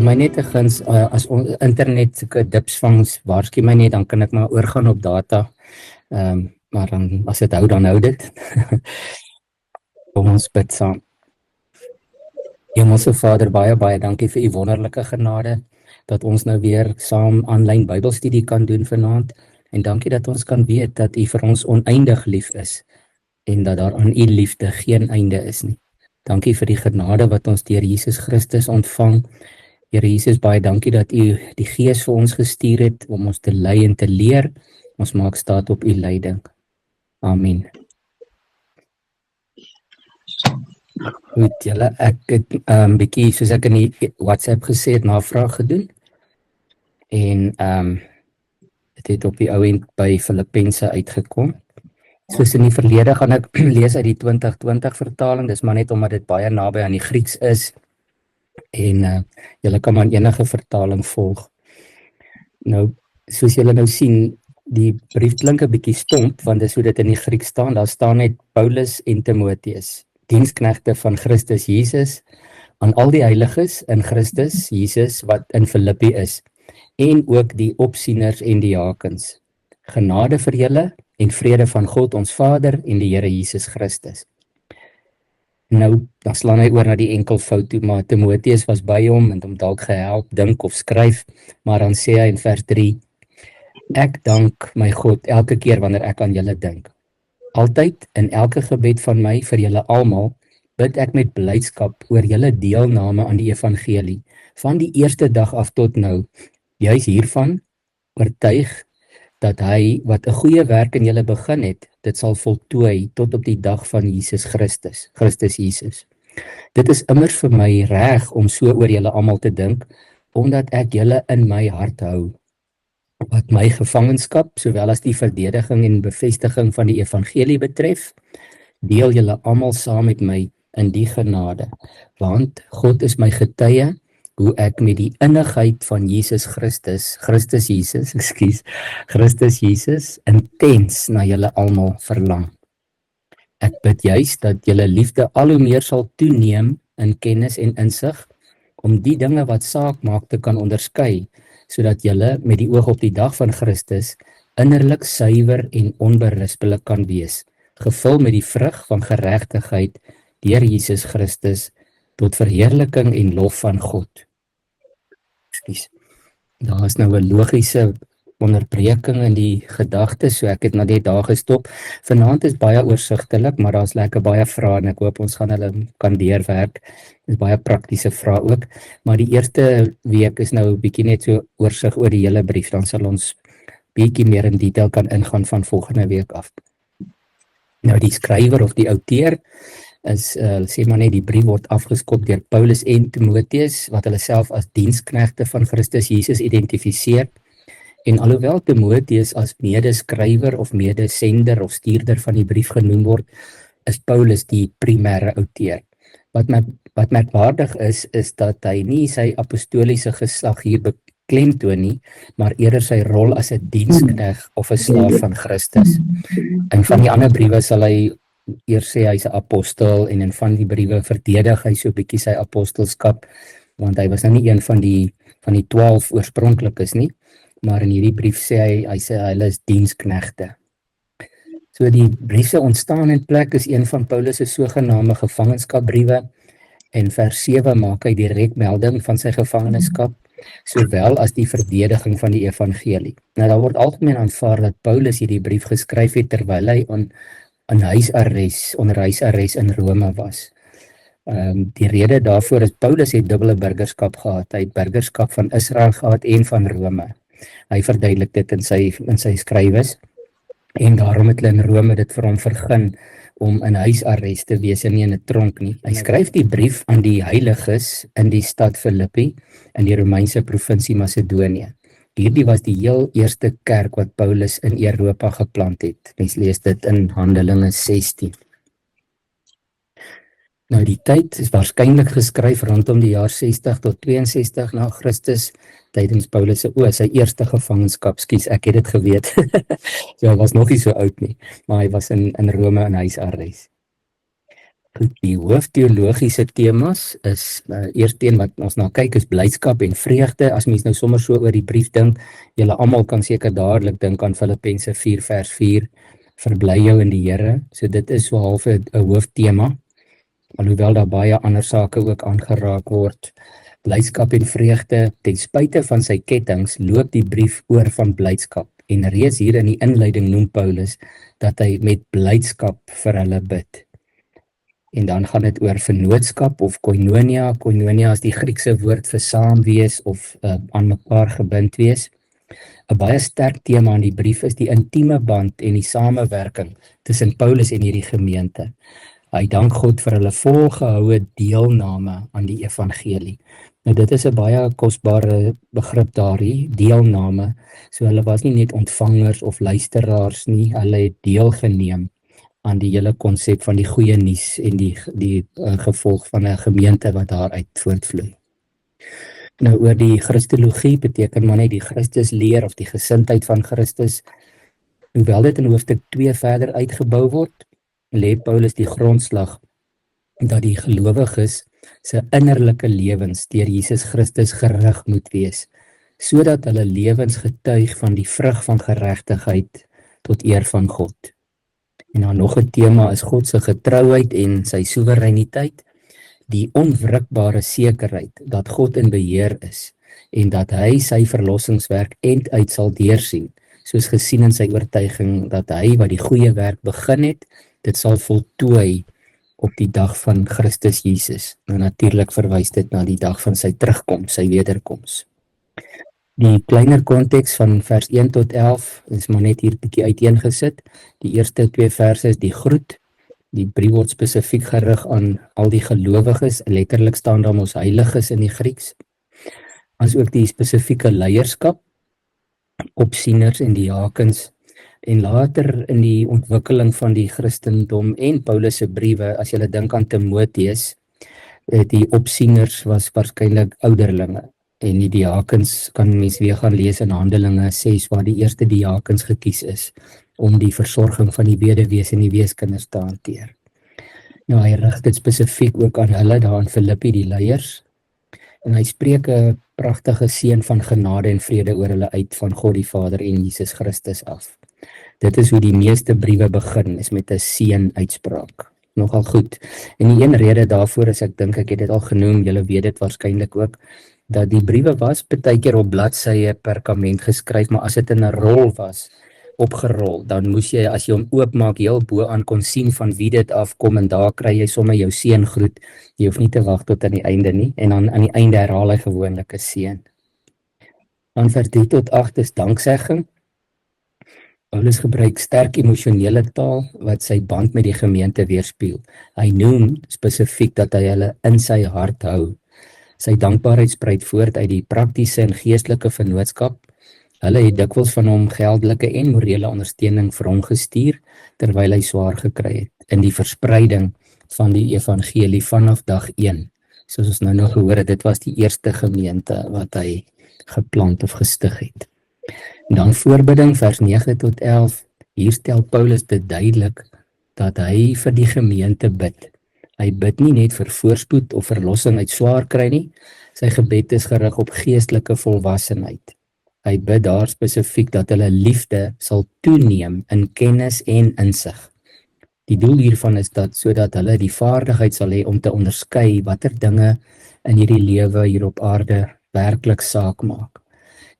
my net 'n guns, as ons internet soeke dips vangs, waarsku my net, dan kan ek maar oorgaan op data. Maar dan, as dit hou, dan hou dit. Kom ons bid saam. Hemelse Vader, baie dankie vir u wonderlike genade, dat ons nou weer saam aanlyn Bybelstudie kan doen vanaand, en dankie dat ons kan weet dat u vir ons oneindig lief is, en dat daar aan u liefde geen einde is nie. Dankie vir die genade wat ons deur Jesus Christus ontvang. Here Jesus, baie dankie dat u die Gees vir ons gestuur het, om ons te lei en te leer. Ons maak staat op u leiding. Amen. Goed, julle, ek het bietjie, soos ek in die WhatsApp gesê het, navraag gedoen. En dit het op die ou end by Filippense uitgekom. Soos in die verlede gaan ek lees uit die 2020 vertaling, dis maar net omdat dit baie naby aan die Grieks is. En julle kan maar enige vertaling volg. Nou, soos julle nou sien, die brief klink 'n bietjie stomp, want dis hoe dit in die Grieks staan. Daar staan net Paulus en Timotheus, diensknegte van Christus Jesus, aan al die heiliges in Christus Jesus wat in Filippi is, en ook die opsieners en diakens. Genade vir julle en vrede van God ons Vader en die Here Jesus Christus. Nou, dan slaan hy oor na die enkelvoud toe, maar Timotheus was by hom en hom dalk gehelp, dink of skryf, maar dan sê hy in vers 3, ek dank my God elke keer wanneer ek aan julle dink. Altyd in elke gebed van my vir julle almal, bid ek met blydskap oor julle deelname aan die evangelie, van die eerste dag af tot nou, juis hiervan, oortuig dat hy wat 'n goeie werk in julle begin het, dit sal voltooi tot op die dag van Jesus Christus Jesus. Dit is immers vir my reg om so oor julle almal te dink, omdat ek julle in my hart hou. Wat my gevangenskap, sowel as die verdediging en bevestiging van die evangelie betref, deel julle almal saam met my in die genade, want God is my getuie, hoe ek met die innigheid van Jesus Jesus, intens na julle almal verlang. Ek bid juis dat julle liefde al hoe meer sal toeneem in kennis en insig, om die dinge wat saak maak te kan onderskei, sodat julle met die oog op die dag van Christus innerlik suiwer en onberispelik kan wees, gevul met die vrug van geregtigheid deur Jesus Christus, tot verheerliking en lof van God. Daar is nou 'n logiese onderbreking in die gedagtes, so ek het nou net daar gestop. Vanaand is baie oorsigtelik, maar daar's lekker baie vrae en ek hoop ons gaan hulle kan deurwerk. Dis baie praktiese vrae ook, maar die eerste week is nou 'n bietjie net so oorsig oor die hele brief, dan sal ons bietjie meer in detail kan ingaan van volgende week af. Nou die skrywer of die outeur is, sê maar net, die brief word afgeskop deur Paulus en Timotheus, wat hulle self as diensknegte van Christus Jesus identifiseer. En alhoewel Timotheus as medeskrywer of medesender of stuurder van die brief genoem word, is Paulus die primêre outeur. Wat merkwaardig is dat hy nie sy apostoliese gesag hier beklemtoon nie, maar eerder sy rol as 'n diensknegt of 'n slaaf van Christus. En van die ander briewe sal hy eers sê hy's 'n apostel, en in van die briewe verdedig hy so 'n bietjie sy apostelskap, want hy was nou nie een van die 12 oorspronklik is nie, maar in hierdie brief sê hy sê hulle is diensknegte. So die brief se ontstaan en plek is een van Paulus se sogenaamde gevangenskapbriewe, en vers 7 maak hy direk melding van sy gevangenskap, sowel as die verdediging van die evangelie. Nou daar word algemeen aanvaar dat Paulus hierdie brief geskryf het terwyl hy onder huisarrest in Rome was. Die rede daarvoor is Paulus het dubbele burgerskap gehad. Hy het burgerskap van Israel gehad en van Rome. Hy verduidelik dit in sy skrywes, en daarom het hulle in Rome dit vir hom vergun om in huisarrest te wees en nie in 'n tronk nie. Hy skryf die brief aan die heiliges in die stad Filippi in die Romeinse provinsie Macedonië. Hierdie was die heel eerste kerk wat Paulus in Europa geplant het. Mens lees dit in Handelinge 16. Nou die tyd is waarskynlik geskryf rondom die jaar 60 tot 62 na Christus, tydens Paulus sy eerste gevangenskap, ek het dit geweet. So hy was nog nie so oud nie, maar hy was in Rome in huisarrest. Die hoofteologiese temas is eerste een wat ons na kyk is blydskap en vreugde. As mens nou sommer so oor die brief dink, julle almal kan seker dadelik dink aan Filippense 4 vers 4, verbly jou in die Here. So dit is so half 'n hooftema, alhoewel daar baie ander sake ook aangeraak word. Blydskap en vreugde, ten spyte van sy kettinge, loop die brief oor van blydskap. En reeds hier in die inleiding noem Paulus dat hy met blydskap vir hulle bid. En dan gaan dit oor vennootskap of koinonia. Koinonia is die Griekse woord vir saam wees of aan mekaar gebind wees. 'n Baie sterk tema in die brief is die intieme band en die samewerking tussen Paulus en hierdie gemeente. Hy dank God vir hulle volgehoue deelname aan die evangelie. Nou dit is 'n baie kosbare begrip daardie, deelname. So hulle was nie net ontvangers of luisteraars nie, hulle het deelgeneem aan die hele konsep van die goeie nuus en die gevolg van 'n gemeente wat daaruit voortvloei. Nou oor die Christologie beteken maar net die Christusleer of die gesindheid van Christus. Hoewel dit in hoofstuk 2 verder uitgebou word, lê Paulus die grondslag dat die gelowiges se innerlike lewens deur Jesus Christus gerig moet wees, sodat hulle lewens getuig van die vrug van geregtigheid tot eer van God. En dan nog 'n tema is God se getrouheid en sy soewereiniteit, die onwrikbare sekerheid dat God in beheer is en dat hy sy verlossingswerk end-uit sal deursien, soos gesien in sy oortuiging dat hy wat die goeie werk begin het, dit sal voltooi op die dag van Christus Jesus. Nou natuurlik verwys dit na die dag van sy terugkoms, sy wederkoms. Die kleiner konteks van vers 1 tot 11 is maar net hier 'n bietjie uiteengesit. Die eerste 2 verse is die groet. Die brief word spesifiek gerig aan al die gelowiges, letterlik staan daar mos heiliges in die Grieks. As ook die spesifieke leierskap, opsieners en diakens. En later in die ontwikkeling van die Christendom en Paulus se briewe, as jy dink aan Timoteus, die opsieners was waarskynlik ouderlinge. En die diakens kan mens weer gaan lees in Handelinge 6 waar die eerste diakens gekies is om die versorging van die weduwees en die weeskinders te hanteer. Nou hy rig dit spesifiek ook aan hulle daar in Filippi, die leiers. En hy spreek 'n pragtige seën van genade en vrede oor hulle uit van God die Vader en Jesus Christus af. Dit is hoe die meeste briewe begin, is met 'n seën uitspraak. Nogal goed. En die een rede daarvoor is, ek dink ek het dit al genoem, julle weet dit waarskynlik ook, dat die briewe was baie keer op bladsye perkament geskryf, maar as dit in 'n rol was, opgerol, dan moes jy, as jy hom oopmaak, heel bo aan kon sien van wie dit afkom, en daar kry jy sommer jou seëngroet. Jy hoef nie te wag tot aan die einde nie, en dan aan die einde herhaal hy gewoonlik 'n seën. Dan vers 3 tot 8 is danksegging. Paulus gebruik sterk emosionele taal wat sy band met die gemeente weerspieël. Hy noem spesifiek dat hy hulle in sy hart hou. Sy dankbaarheid spruit voort uit die praktiese en geestelike vennootskap. Hulle het dikwels van hom geldelike en morele ondersteuning vir hom gestuur, terwyl hy swaar gekry het in die verspreiding van die evangelie vanaf dag 1. Soos ons nou nog gehoor het, dit was die eerste gemeente wat hy geplant of gestig het. En dan voorbidding, vers 9 tot 11. Hier stel Paulus dit duidelik dat hy vir die gemeente bid. Hy bid nie net vir voorspoed of verlossing uit swaar kry nie. Sy gebed is gerig op geestelike volwassenheid. Hy bid daar spesifiek dat hulle liefde sal toeneem in kennis en insig. Die doel hiervan is dat sodat hulle die vaardigheid sal hê om te onderskei watter dinge in hierdie lewe hier op aarde werklik saak maak.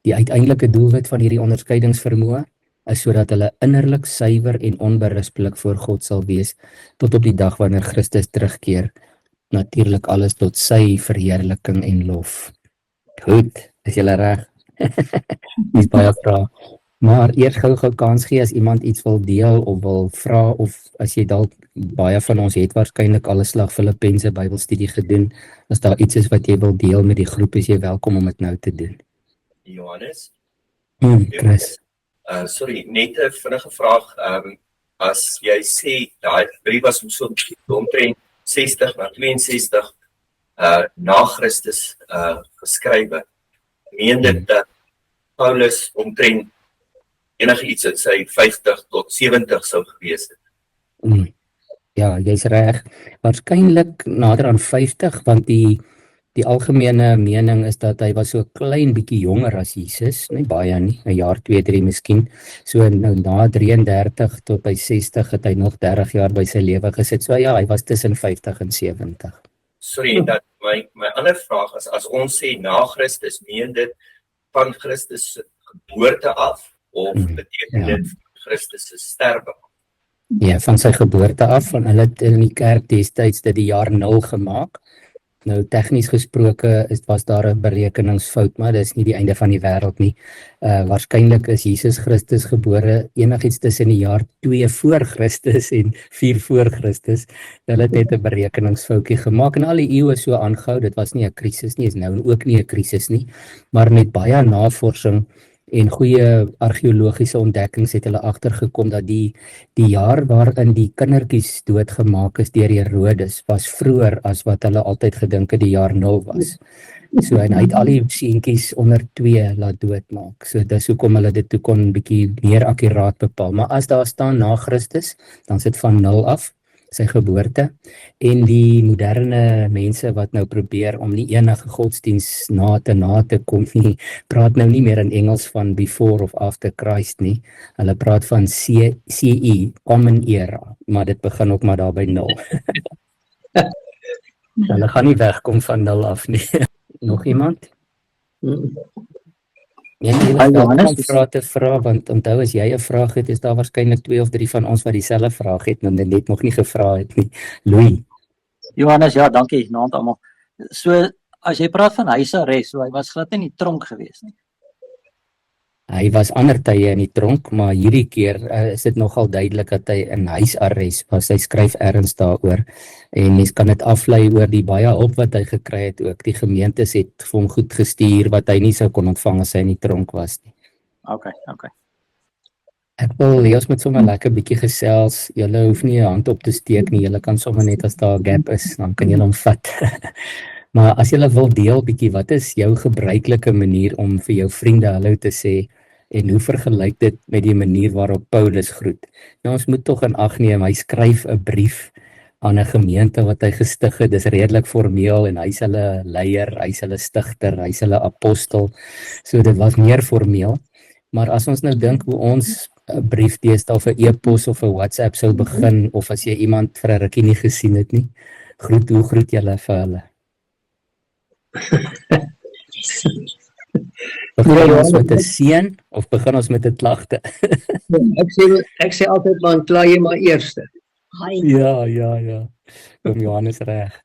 Die uiteindelike doelwit van hierdie onderskeidingsvermoë is sodat hulle innerlik suiwer en onberispelik voor God sal wees tot op die dag wanneer Christus terugkeer. Natuurlik alles tot sy verheerliking en lof. Goed, is julle reg? Dis baie vrae. Maar eers gou kans gee as iemand iets wil deel of wil vra, of as jy dalk, baie van ons het waarskynlik al 'n slag Filippense Bybelstudie gedoen. As daar iets is wat jy wil deel met die groep, is jy welkom om dit nou te doen. Johannes? Chris. Sorry, net 'n vinnige vraag. As jy sê, daai brief was so omtrent 60 na 62 na Christus geskrywe, meen dit dat Paulus omtrent enige iets in sy 50 tot 70 sou gewees het? Ja, jy's reg. Waarskynlik nader aan 50, want die algemene mening is dat hy was so klein bietjie jonger as Jesus, nie baie nie, 'n jaar 2, 3 miskien. So nou na 33 tot by 60 het hy nog 30 jaar by sy lewe gesit. So ja, hy was tussen 50 en 70. Sorry, dat my ander vraag is, as ons sê na Christus, meen dit van Christus se geboorte af, of beteken dit Christus se sterwe? Ja, van sy geboorte af, van hulle het in die kerk destyds dit die jaar 0 gemaak. Nou tegnies gesproke was daar 'n berekeningsfout, maar dis nie die einde van die wêreld nie. Waarskynlik is Jesus Christus gebore enigiets tussen die jaar 2 voor Christus en 4 voor Christus. Hulle het net 'n berekeningsfoutjie gemaak en al die eeue so aangehou. Dit was nie 'n krisis nie, is nou ook nie 'n krisis nie, maar met baie navorsing en goeie argeologiese ontdekkings het hulle agtergekom dat die jaar waarin die kindertjies doodgemaak is deur Herodes was vroeër as wat hulle altyd gedink het die jaar 0 was. So en hy het al die seentjies onder 2 laat doodmaak. So dis hoekom hulle dit toe kon bietjie meer akkuraat bepaal. Maar as daar staan na Christus, dan sit van 0 af sy geboorte, en die moderne mense wat nou probeer om nie enige godsdiens na te kom nie, praat nou nie meer in Engels van before of after Christ nie. Hulle praat van CE, Common Era, maar dit begin ook maar daar by 0. Hulle gaan nie wegkom van 0 af nie. Nog iemand? Ja, jy te vra, want onthou as jy 'n vraag het, is daar waarskynlik 2 of 3 van ons wat dieselfde vraag het, en net nog nie gevra het nie. Louis. Johannes, ja, dankie, naand almal. So, as jy praat van huisarrest, so hy was glad nie in die tronk gewees nie. Hy was ander tye in die tronk, maar hierdie keer is dit nogal duidelik dat hy in huisarrest was. Hy skryf ergens daaroor en mens kan dit aflei oor die baie hulp wat hy gekry het ook. Die gemeentes het vir hom goed gestuur wat hy nie sou kon ontvang as hy in die tronk was nie. Okay. Ek wil ons met sommer lekker bietjie gesels. Julle hoef nie 'n hand op te steek nie. Julle kan sommer net as daar 'n gap is, dan kan julle hom vat. Maar as julle wil deel bietjie, wat is jou gebruikelike manier om vir jou vriende hallo te sê? En hoe vergelyk dit met die manier waarop Paulus groet? Nou ons moet tog in ag neem, hy skryf 'n brief aan 'n gemeente wat hy gestig het. Dis redelik formeel en hy's hulle leier, hy's hulle stigter, hy's hulle apostel. So dit was meer formeel. Maar as ons nou dink hoe ons 'n brief deesdae of 'n e-pos of 'n WhatsApp sou begin, of as jy iemand vir 'n rukkie nie gesien het nie, hoe groet julle vir hulle? Begin ons met 'n seën of begin ons met 'n klagte? Ek sê altyd man, kla jy maar eerste. Ja. Kom Johannes reg.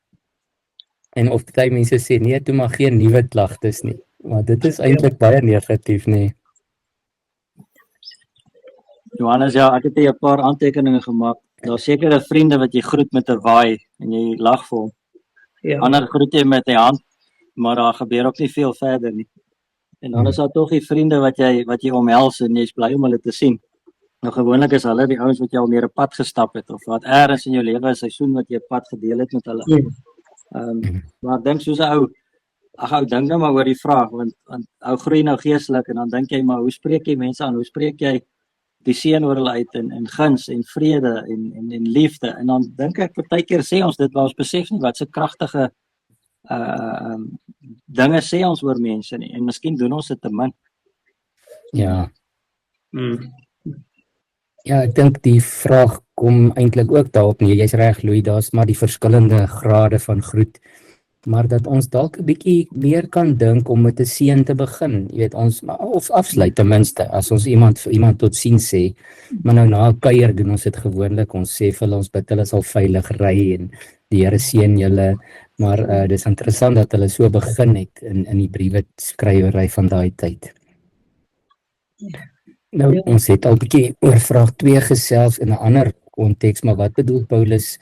En of baie mense sê nee, toe maar geen nuwe klagtes nie. Maar dit is eintlik baie negatief, nee. Johannes, ja, ek het hier 'n paar aantekeninge gemaak. Daar's sekere vriende wat jy groet met 'n waai en jy lag vir hom. Ja. Ander groet jy met 'n hand, maar daar gebeur ook nie veel verder nie. En dan is daar tog die vriende wat jy omhels en jy's bly om hulle te sien. Nou gewoonlik is hulle die ouens wat jy al meer 'n pad gestap het of wat eers in jou lewe 'n seisoen wat jy 'n pad gedeel het met hulle. Maar ek dink soos 'n ou dink nou maar oor die vraag, want ou groei nou geestelik en dan dink jy maar hoe spreek jy mense aan? Hoe spreek jy die seën oor hulle uit en guns en vrede en liefde? En dan dink ek partykeer sê ons dit waar ons besef nie wat se kragtige dinge sê ons oor mense nie, en miskien doen ons dit te min. Ja. Ja, ek dink die vraag kom eintlik ook daarop nie. Jy's reg, Louis, daar's maar die verskillende grade van groet. Maar dat ons dalk 'n bietjie meer kan dink om met 'n seën te begin. Jy weet, ons of afsluit ten minste as ons iemand tot sien sê. Maar nou na 'n kuier doen ons dit gewoonlik. Ons sê vir hulle ons bid hulle sal veilig ry en die Here seën julle. Maar dis interessant dat hulle so begin het in die briewe skrywery van daai tyd. Nou, ons het al 'n bietjie oor vraag 2 gesels in 'n ander konteks, maar wat bedoel Paulus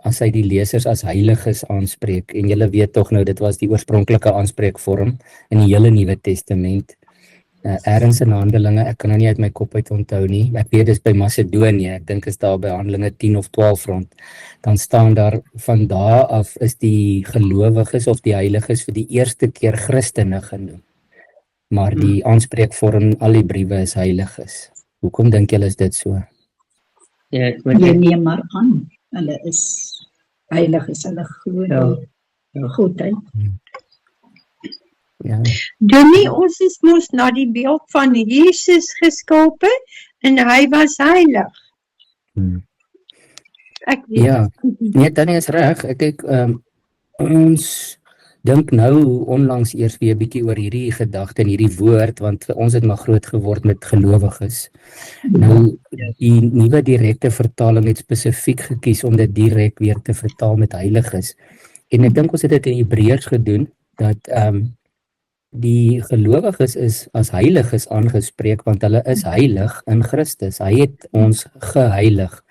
as hy die lesers as heiliges aanspreek? En julle weet tog nou, dit was die oorspronklike aanspreekvorm in die hele Nuwe Testament. Ergens in Handelinge, ek kan nou nie uit my kop uit onthou nie, ek weet dis by Macedonië, ek dink is daar by Handelinge 10 of 12 rond, dan staan daar, van daar af is die gelowiges of die heiliges vir die eerste keer Christene genoem. Maar die aanspreekvorm, al die briewe is heiliges. Hoekom dink julle is dit so? Ja, Jy neem maar aan. Hulle is heilig, is hulle glo Ja. goed, hè. Ja. Dominee, ons is mos na die beeld van Jesus geskape en hy was heilig. Ek weet Ja, nee, Tannie is reg. Ek kyk, ons dink nou onlangs eers weer 'n bietjie oor hierdie gedagte en hierdie woord, want ons het maar groot geword met gelowiges. Nou, die nuwe direkte vertaling het spesifiek gekies om dit direk weer te vertaal met heiliges. En ek dink ons het dit in Hebreërs gedoen, dat die gelowiges is as heiliges aangespreek, want hulle is heilig in Christus. Hy het ons geheilig.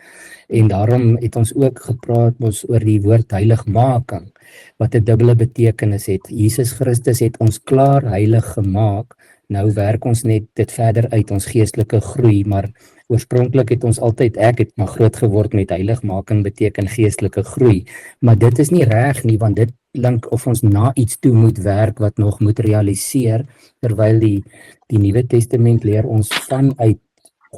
En daarom het ons ook gepraat oor die woord heiligmaking, wat 'n dubbele betekenis het. Jesus Christus het ons klaar heilig gemaak. Nou werk ons net dit verder uit, ons geestelike groei, maar oorspronklik het ons altyd, ek het maar groot geword met heiligmaking beteken geestelike groei. Maar dit is nie reg nie, want dit klink of ons na iets toe moet werk wat nog moet realiseer, terwyl die Nuwe Testament leer ons vanuit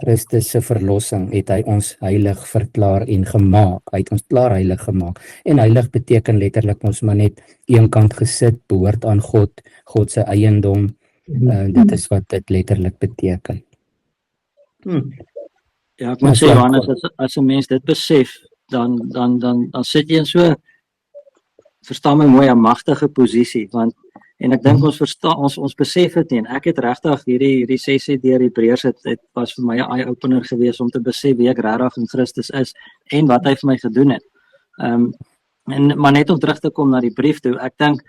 Christus se verlossing het hy ons heilig verklaar en gemaak. Hy het ons klaar heilig gemaak. En heilig beteken letterlik ons maar net eenkant gesit, behoort aan God, God se eiendom. Dit is wat dit letterlik beteken. Ja, ek moet sê Johannes, as 'n mens dit besef, dan sit jy in so, verstaan my mooi, 'n magtige posisie, want en ek dink ons besef dit nie, en ek het regtig hierdie sessie deur Hebreërs het was vir my 'n eye-opener geweest om te besef wie ek regtig in Christus is en wat hy vir my gedoen het. Maar net om terug te kom na die brief toe, ek dink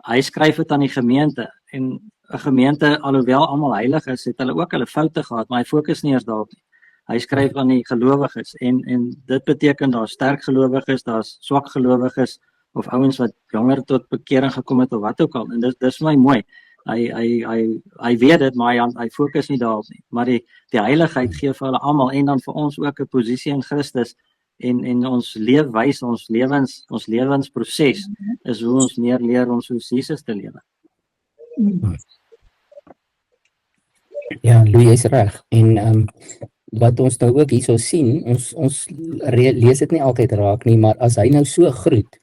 hy skryf dit aan die gemeente, en 'n gemeente, alhoewel almal heilig is, het hulle ook hulle foute gehad, maar hy fokus nie eers daarop nie. Hy skryf aan die gelowiges, en dit beteken daar's sterk gelowiges, daar's swak gelowiges, of ouens wat jonger tot bekering gekom het of wat ook al, en dis vir my mooi. Hy weet dit, maar hy fokus nie daarop nie. Maar die heiligheid gee vir hulle almal, en dan vir ons ook 'n posisie in Christus, en ons leefwys, ons lewensproses is hoe ons meer leer om soos Jesus te lewe. Ja, Louis is reg. En wat ons nou ook hierso sien, ons lees dit nie altyd raak nie, maar as hy nou so groet,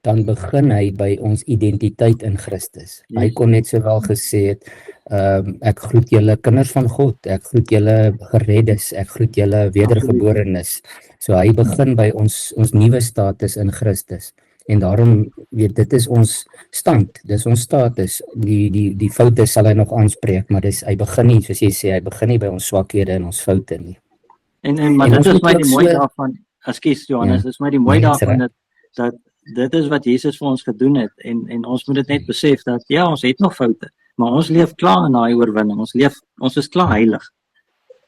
dan begin hy by ons identiteit in Christus. Hy kon net sowel gesê het, ek groet julle kinders van God, ek groet julle gereddes, ek groet julle wedergeborenes. So hy begin by ons nuwe status in Christus. En daarom, dit is ons stand, dis ons status. Die foute sal hy nog aanspreek, maar hy begin nie, soos jy sê, hy begin nie by ons swakhede en ons foute nie. Maar dit is my die mooi daarvan, ekskuus Johannes, dit is my die mooi daarvan dat dit is wat Jesus vir ons gedoen het, en ons moet dit net besef dat ja, ons het nog foute, maar ons leef klaar in daai oorwinning, ons is klaar heilig.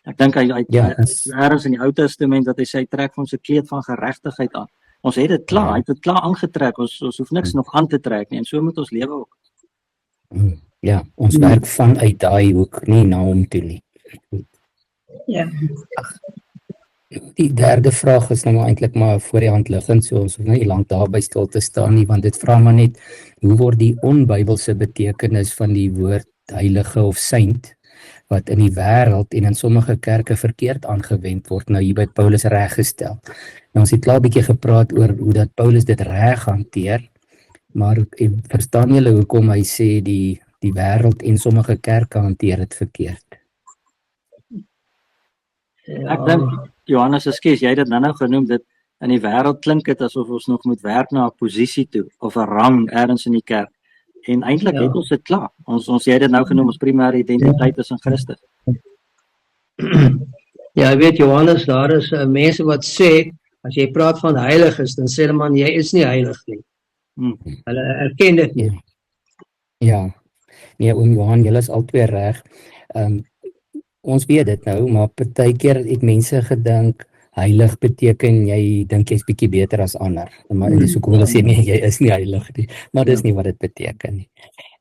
Ek dink hy ergens in die Ou Testament dat hy sê, hy trek ons 'n kleed van geregtigheid aan. Ons het dit klaar, hy het dit klaar aangetrek, ons hoef niks nog aan te trek nie, en so moet ons lewe ook. Ja, ons werk vanuit daai hoek, nie na hom toe nie. Ja. Die derde vraag is nou eintlik maar voor die hand liggend, so ons hoef nie lank daarby stil te staan nie, want dit vra maar net, hoe word die onbybelse betekenis van die woord heilige of saint, wat in die wêreld en in sommige kerke verkeerd aangewend word, nou hier by Paulus reggestel. Nou ons het klaar 'n bietjie gepraat oor hoe dat Paulus dit reg hanteer, maar verstaan julle hoekom hy sê die wêreld en sommige kerke hanteer dit verkeerd? Ek dink, Johannes, ekskuus, jy het dit nou genoem, dit in die wêreld klink dit asof ons nog moet werk na 'n posisie toe, of 'n rang ergens in die kerk. En eintlik het ons dit klaar. Ons jy het dit nou genoem, ons primêre identiteit is in Christus. Ja, jy weet Johannes, daar is mense wat sê, as jy praat van heilig is, dan sê hulle man, jy is nie heilig nie. Hulle erken dit nie. Ja, nee, oom Johan, julle is albei reg. Ons weet dit nou, maar partykeer het mense gedink, heilig beteken jy dink jy's bietjie beter as ander. Maar dis hoekom hulle sê nee, jy is nie heilig nie. Maar dis nie wat dit beteken nie.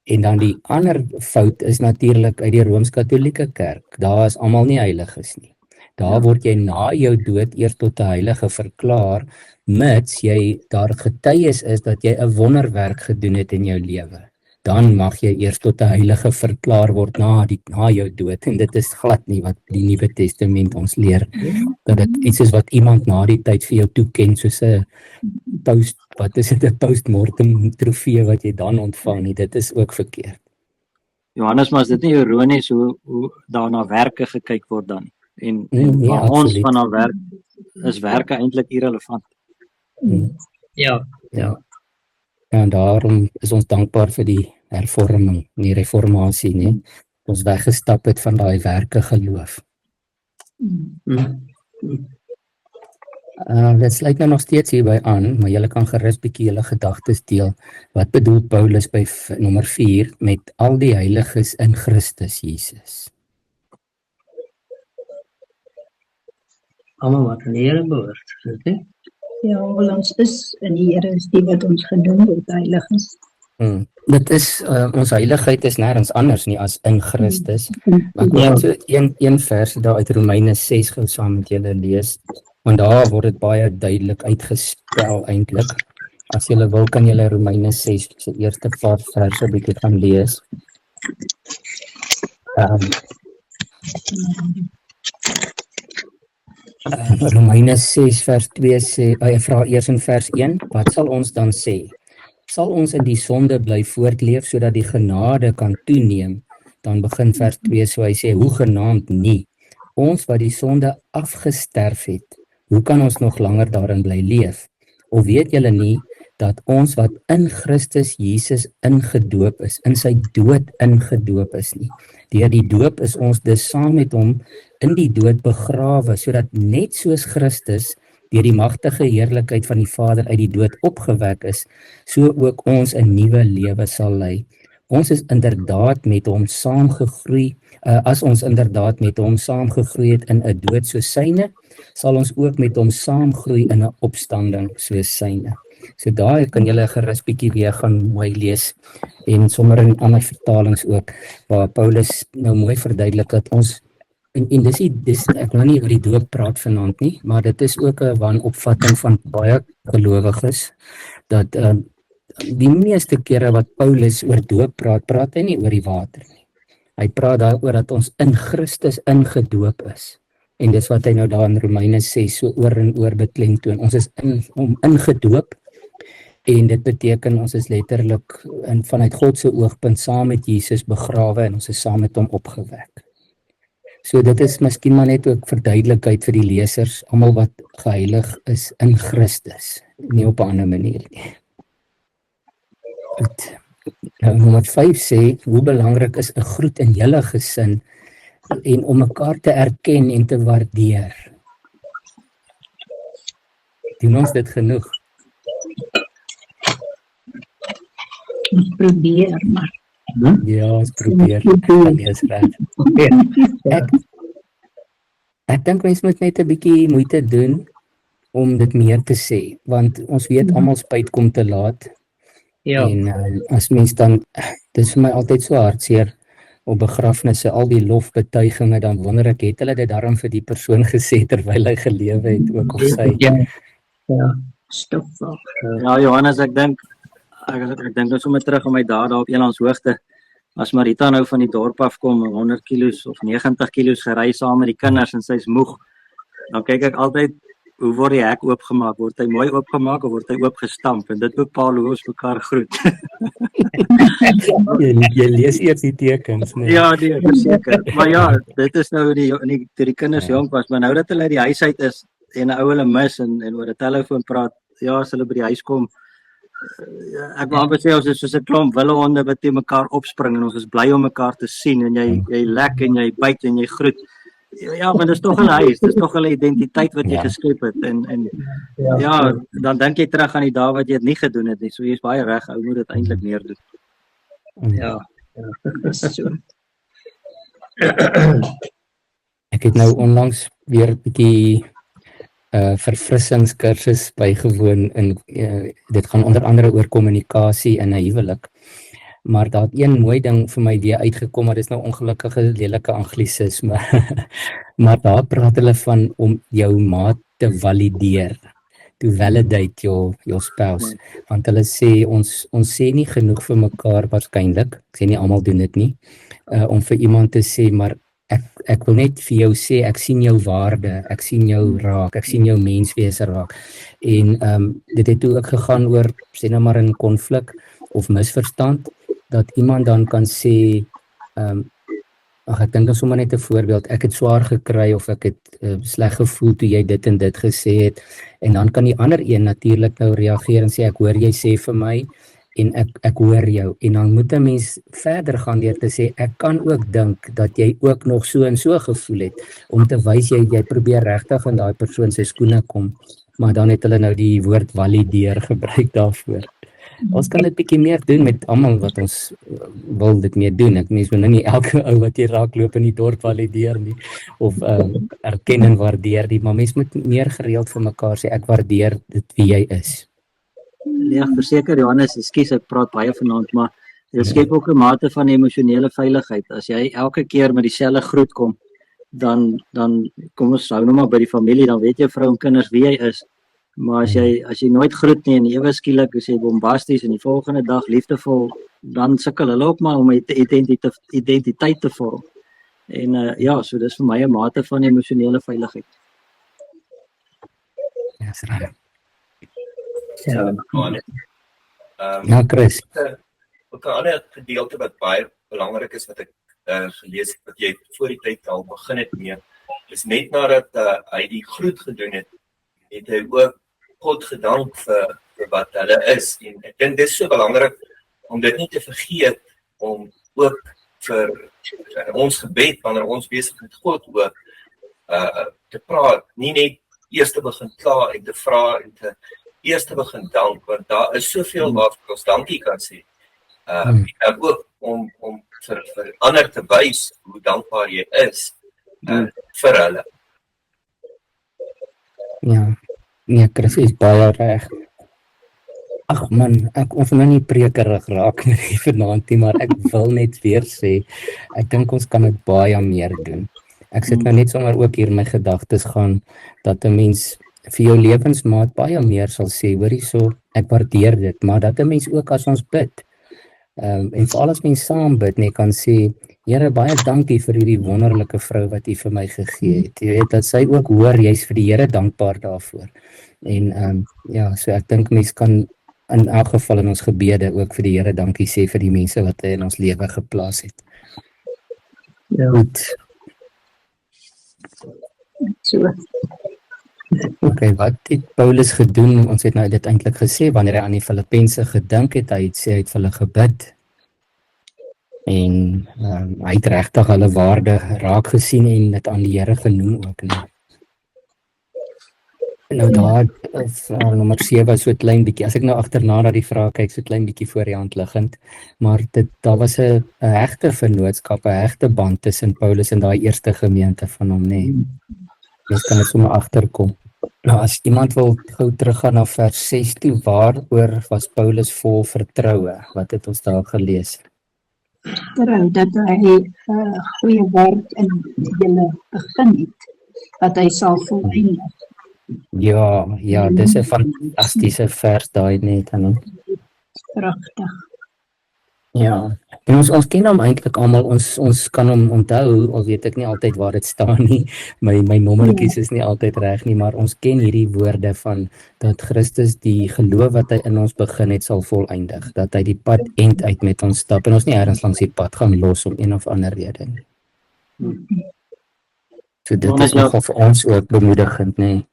En dan die ander fout is natuurlik uit die Rooms-Katolieke Kerk. Daar is almal nie heiliges nie. Daar word jy na jou dood eers tot 'n heilige verklaar, mits jy daar getuies is dat jy 'n wonderwerk gedoen het in jou lewe. dan mag jy eers tot 'n heilige verklaar word na jou dood. En dit is glad nie wat die Nuwe Testament ons leer, dat dit iets is wat iemand na die tyd vir jou toeken, soos 'n postmortem trofee wat jy dan ontvang nie. Dit is ook verkeerd. Johannes, maar is dit nie ironies hoe daar na werke gekyk word dan? En Ja, ons absoluut. van our werk is werke eintlik irrelevant. Ja. En daarom is ons dankbaar vir die hervorming, die reformatie, nie? Ons weggestap het van daai werke geloof. Dit sluit nou nog steeds hierby aan, maar julle kan gerus bietjie julle gedagtes deel. Wat bedoel Paulus by nommer 4 met al die heiliges in Christus Jesus? Almal wat aan die Here behoort, is dit nie? Ja, wel ons is in die Here is die wat ons genoem het heilig is. Dit is, ons heiligheid is nêrens anders nie as in Christus. Maar ek wil net so een vers daar uit Romeine 6 gou saam met julle lees, want daar word dit baie duidelik uitgespel eintlik. As julle wil, kan julle Romeine 6 se eerste paar verse bietjie gaan lees. Romeine 6 vers 2 sê, hy vra eers in vers 1, wat sal ons dan sê? Sal ons in die sonde bly voortleef sodat die genade kan toeneem? Dan begin vers 2 so hy sê, hoegenaamd nie. Ons wat die sonde afgesterf het, hoe kan ons nog langer daarin bly leef? Of weet julle nie, dat ons wat in Christus Jesus ingedoop is, in sy dood ingedoop is nie. Deur die doop is ons dus saam met hom in die dood begrawe, sodat net soos Christus deur die magtige heerlikheid van die Vader uit die dood opgewek is, so ook ons 'n nuwe lewe sal lei. Ons is inderdaad met hom saamgegroei, as ons inderdaad met hom saamgegroei het in 'n dood soos syne, sal ons ook met hom saamgroei in 'n opstanding soos syne. So daar kan julle gerus bietjie weer gaan mooi lees en sommer in ander vertalings ook, waar Paulus nou mooi verduidelik dat ons en dis ek wil nie oor die doop praat vanaand nie, maar dit is ook 'n wanopvatting van baie gelowiges dat die meeste kere wat Paulus oor doop praat hy nie oor die water nie. Hy praat daaroor dat ons in Christus ingedoop is. En dis wat hy nou daar in Romeine 6 so oor en oor beklemtoon. Ons is ingedoop en dit beteken ons is letterlik vanuit God se oogpunt saam met Jesus begrawe en ons is saam met hom opgewek. So dit is miskien maar net ook verduidelikheid vir die lesers, almal wat geheilig is in Christus, nie op 'n ander manier nie. Goed. Nommer 5 sê, hoe belangrik is 'n groet in julle gesin en om mekaar te erken en te waardeer. Doen ons dit genoeg? Ons probeer, maar Ja, ons probeer. Nee, is reg. Ek dink mens moet net 'n bietjie moeite doen om dit meer te sê, want ons weet almal spyt kom te laat. Ja. En as mens dan, dit is vir my altyd so hartseer op begrafnisse, al die lofbetuigings, dan wonder ek, het hulle dit daarom vir die persoon gesê terwyl hy gelewe het ook of sy? stop wel. Ja, Johannes, ek dink nou sommer terug om my daar op Elandshoogte. As Marita nou van die dorp af kom, 100 kilos of 90 kilos gery saam met die kinders en sy's moeg, dan kyk ek altyd, hoe word die hek oopgemaak? Word hy mooi oopgemaak of word hy oopgestamp? En dit bepaal hoe ons mekaar groet. Jy lees eers die tekens, nee. Ja, nee, verseker. Maar ja, dit is nou toe die kinders jonk was, maar nou dat hulle uit die huis uit is en 'n ou hulle mis en oor 'n telefoon praat, ja, as hulle by die huis kom, ek wil amper sê ons is soos 'n klomp wille honde wat teen mekaar opspring en ons is bly om mekaar te sien en jy lek en jy byt en jy groet. Ja, maar dis tog hulle huis, dis tog hulle identiteit wat jy geskep het en ja, dan dink jy terug aan die dae wat jy dit nie gedoen het nie. So jy's baie reg, ou moet dit eintlik meer doen. Ja. So. Ek het nou onlangs weer 'n bietjie verfrissingskursus bygewoon en dit gaan onder andere oor kommunikasie in 'n huwelik. Maar daar het een mooi ding vir my weer uitgekom, maar dis nou ongelukkige lelike anglisisme. Maar daar praat hulle van om jou maat te valideer. to validate your spouse. Want hulle sê ons sê nie genoeg vir mekaar waarskynlik. Ek sê nie almal doen dit nie. Om vir iemand te sê maar ek wil net vir jou sê ek sien jou waarde, ek sien jou raak, ek sien jou menswese raak. En dit het toe ook gegaan oor sê nou maar 'n konflik of misverstand dat iemand dan kan sê ek dink dan sommer net 'n voorbeeld, ek het swaar gekry of ek het sleg gevoel toe jy dit en dit gesê het en dan kan die ander een natuurlik nou reageer en sê ek hoor jy sê vir my en ek hoor jou en dan moet 'n mens verder gaan deur te sê ek kan ook dink dat jy ook nog so en so gevoel het om te wys jy probeer regtig in daai persoon se skoene kom, maar dan het hulle nou die woord valideer gebruik daarvoor. Ons kan dit bietjie meer doen met almal wat ons wil dit meer doen. Ek mens moet nou nie elke ou wat jy raakloop in die dorp valideer nie of erken en waardeer nie, maar mens moet meer gereeld vir mekaar sê ek waardeer dit wie jy is. Ja, verseker Johannes, ekskuus ek praat baie vanaand, maar dit skep ook 'n mate van emosionele veiligheid. As jy elke keer met dieselfde groet kom, dan kom ons hou nou maar by die familie, dan weet jou vrou en kinders wie jy is. Maar as jy nooit groet nie en ewe skielik is jy bombasties en die volgende dag liefdevol, dan sukkel hulle ook maar om 'n identiteit te vorm. En so dis vir my 'n mate van emosionele veiligheid. Ja, dis reg. Ja, Chris. Ook 'n ander gedeelte wat baie belangrik is wat ek gelees het wat jy voor die tyd al begin het mee, is net nadat hy die groet gedoen het hy ook God gedank vir wat hulle is. En ek dink dit is so belangrik om dit nie te vergeet om ook vir ons gebed wanneer ons besig met God ook te praat, nie net eers te begin kla en te vra en te eers te begin dank, want daar is soveel waarvoor ons dankie kan sê. En ook om vir ander te wys hoe dankbaar jy is vir hulle. Ja, nee, Chris is baie reg. Ag man, ek of nou nie prekerig raak nie vanaand nie, maar ek wil net weer sê, ek dink ons kan dit baie meer doen. Ek sit nou net sommer ook hier in my gedagtes gaan, dat 'n mens vir jou lewensmaat baie meer sal sê, hoor hierso, ek waardeer dit, maar dat 'n mens ook as ons bid, en vir as mens saam bid, net kan sê, Here, baie dankie vir hierdie wonderlike vrou wat U vir my gegee het. Jy weet dat sy ook hoor, jy's vir die Here dankbaar daarvoor. En so ek dink mens kan in elk geval in ons gebede ook vir die Here dankie sê vir die mense wat hy in ons lewe geplaas het. Ja. Goed. So. Okay, wat het Paulus gedoen? Ons het nou dit eintlik gesê, wanneer hy aan die Filippense gedink het, hy het sê hy het vir hulle gebid. En hy het regtig hulle waarde raak gesien en dit aan die Here genoem ook nie. Nou daar is nommer 7 so 'n klein bietjie. As ek nou agterna na die vraag kyk, so 'n klein bietjie voor die hand liggend, maar daar was 'n hegte vennootskap, 'n hegte band tussen Paulus en daai eerste gemeente van hom, nê. Mens kan dit sommer agterkom. Nou as iemand wil gou teruggaan na vers 6 toe, waaroor was Paulus vol vertroue? Wat het ons daar gelees? Terwyl dat hy goeie werk in julle begin het, wat hy sal volëindig. Ja, dis 'n fantastiese vers daai net aan hom. Pragtig. Ja. En ons ken hom eintlik almal, ons kan hom onthou, al weet ek nie altyd waar dit staan nie. My nommertjies is nie altyd reg nie, maar ons ken hierdie woorde van dat Christus die geloof wat hy in ons begin het sal volëindig, dat hy die pad end uit met ons stap en ons nie ergens langs die pad gaan los om een of ander rede nie. So dit is nogal vir ons ook bemoedigend, nê.